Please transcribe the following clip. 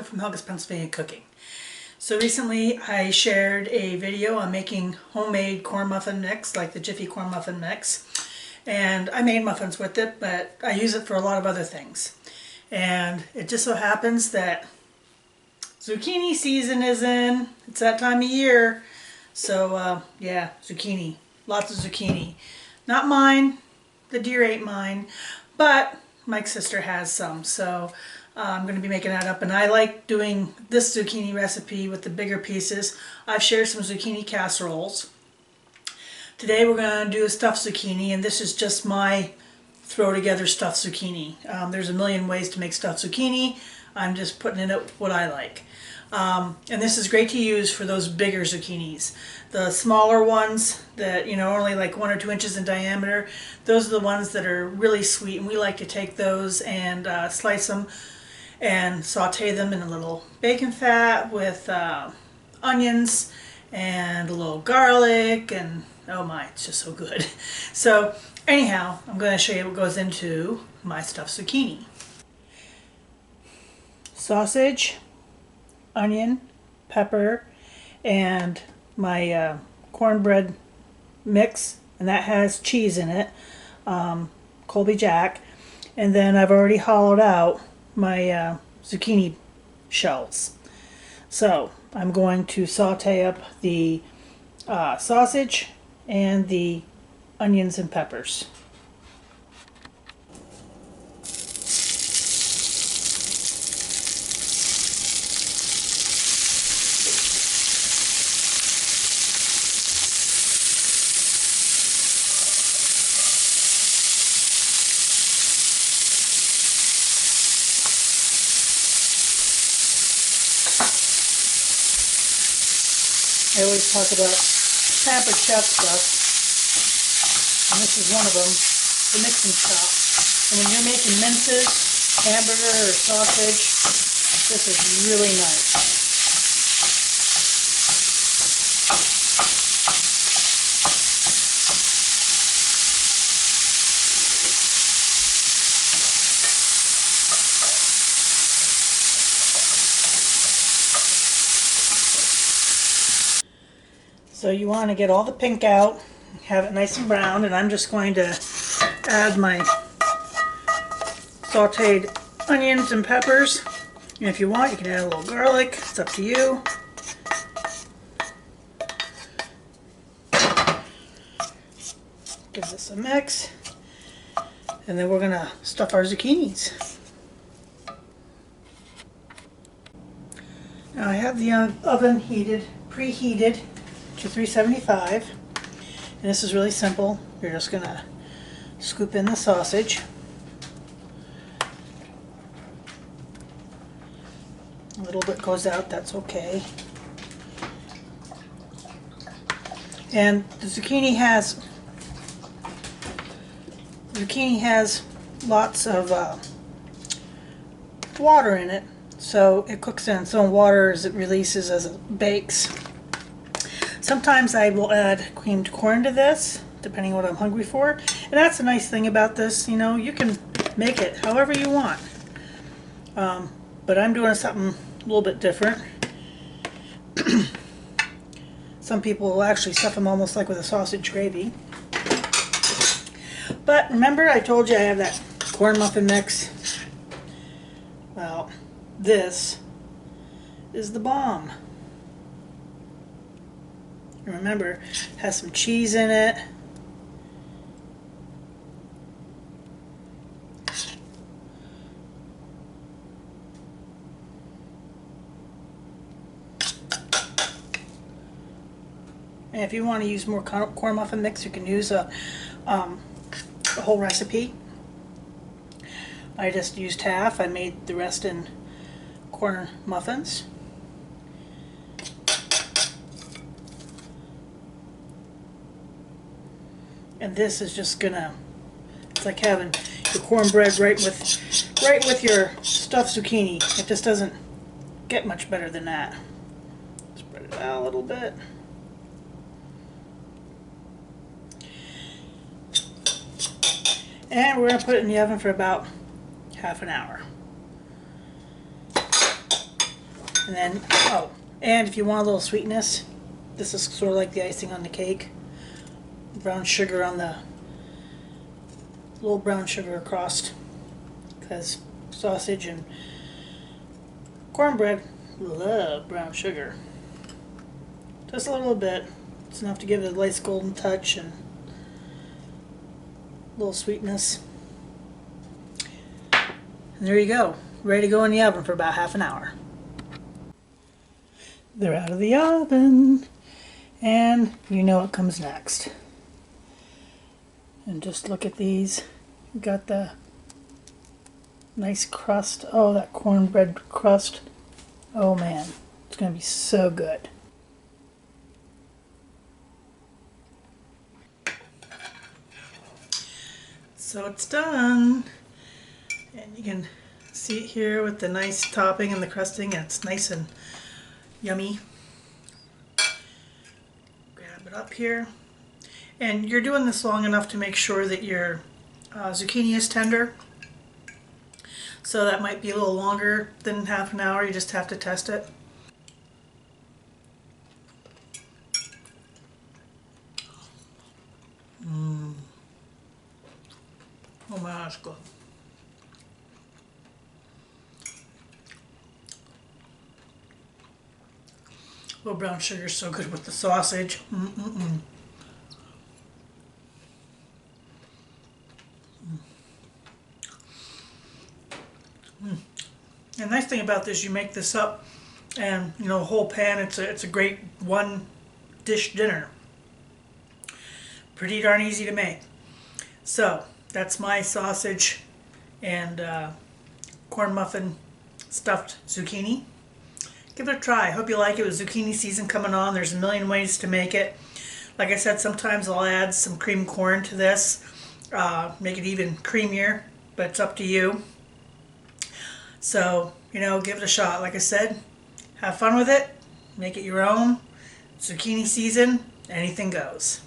Helga from Helga's Pennsylvania Cooking. So recently I shared a video on making homemade corn muffin mix, like the Jiffy corn muffin mix. And I made muffins with it, but I use it for a lot of other things. And it just so happens that zucchini season is in. It's that time of year. So yeah, zucchini. Lots of zucchini. Not mine. The deer ate mine. But Mike's sister has some, so I'm going to be making that up. And I like doing this zucchini recipe with the bigger pieces. I've shared some zucchini casseroles. Today we're going to do a stuffed zucchini, and this is just my throw together stuffed zucchini. There's a million ways to make stuffed zucchini. I'm just putting in it what I like. And this is great to use for those bigger zucchinis. The smaller ones that, you know, only like 1 or 2 inches in diameter, those are the ones that are really sweet, and we like to take those and slice them and saute them in a little bacon fat with onions and a little garlic, and oh my, it's just so good. So anyhow, I'm going to show you what goes into my stuffed zucchini. Sausage, onion, pepper, and my cornbread mix, and that has cheese in it, Colby Jack, and then I've already hollowed out my zucchini shells. So I'm going to saute up the sausage and the onions and peppers. I always talk about pampered chef stuff, and this is one of them, the mixing chop. And when you're making minces, hamburger or sausage, this is really nice. So you want to get all the pink out, have it nice and brown, and I'm just going to add my sauteed onions and peppers. And if you want, you can add a little garlic. It's up to you. Give this a mix. And then we're going to stuff our zucchinis. Now I have the oven preheated to 375, and this is really simple. You're just going to scoop in the sausage, a little bit goes out, that's okay. And the zucchini has lots of water in it, so it cooks in its own water as it releases as it bakes. Sometimes I will add creamed corn to this, depending on what I'm hungry for. And that's the nice thing about this, you know, you can make it however you want. But I'm doing something a little bit different. Some people will actually stuff them almost like with a sausage gravy. But remember, I told you I have that corn muffin mix? Well, this is the bomb. Remember, it has some cheese in it. And if you want to use more corn muffin mix, you can use a whole recipe. I just used half. I made the rest in corn muffins. And this is just gonna, it's like having your cornbread right with your stuffed zucchini. It just doesn't get much better than that. Spread it out a little bit. And we're gonna put it in the oven for about half an hour. And then, oh, and if you want a little sweetness, this is sort of like the icing on the cake. Brown sugar on the, little brown sugar across, because sausage and cornbread love brown sugar. Just a little bit. It's enough to give it a nice golden touch and a little sweetness. And there you go. Ready to go in the oven for about half an hour. They're out of the oven. And you know what comes next. And just look at these. You got the nice crust. Oh, that cornbread crust. Oh man, it's going to be so good. So it's done. And you can see it here with the nice topping and the crusting. And it's nice and yummy. Grab it up here. And you're doing this long enough to make sure that your zucchini is tender. So that might be a little longer than half an hour. You just have to test it. Oh my, that's good. Little brown sugar is so good with the sausage. The nice thing about this, you make this up, and you know, a whole pan. It's a great one dish dinner. Pretty darn easy to make. So that's my sausage and corn muffin stuffed zucchini. Give it a try. Hope you like it. With zucchini season coming on, there's a million ways to make it. Like I said, sometimes I'll add some cream corn to this, make it even creamier, but it's up to you. So, you know, give it a shot. Like I said, have fun with it. Make it your own. Zucchini season, anything goes.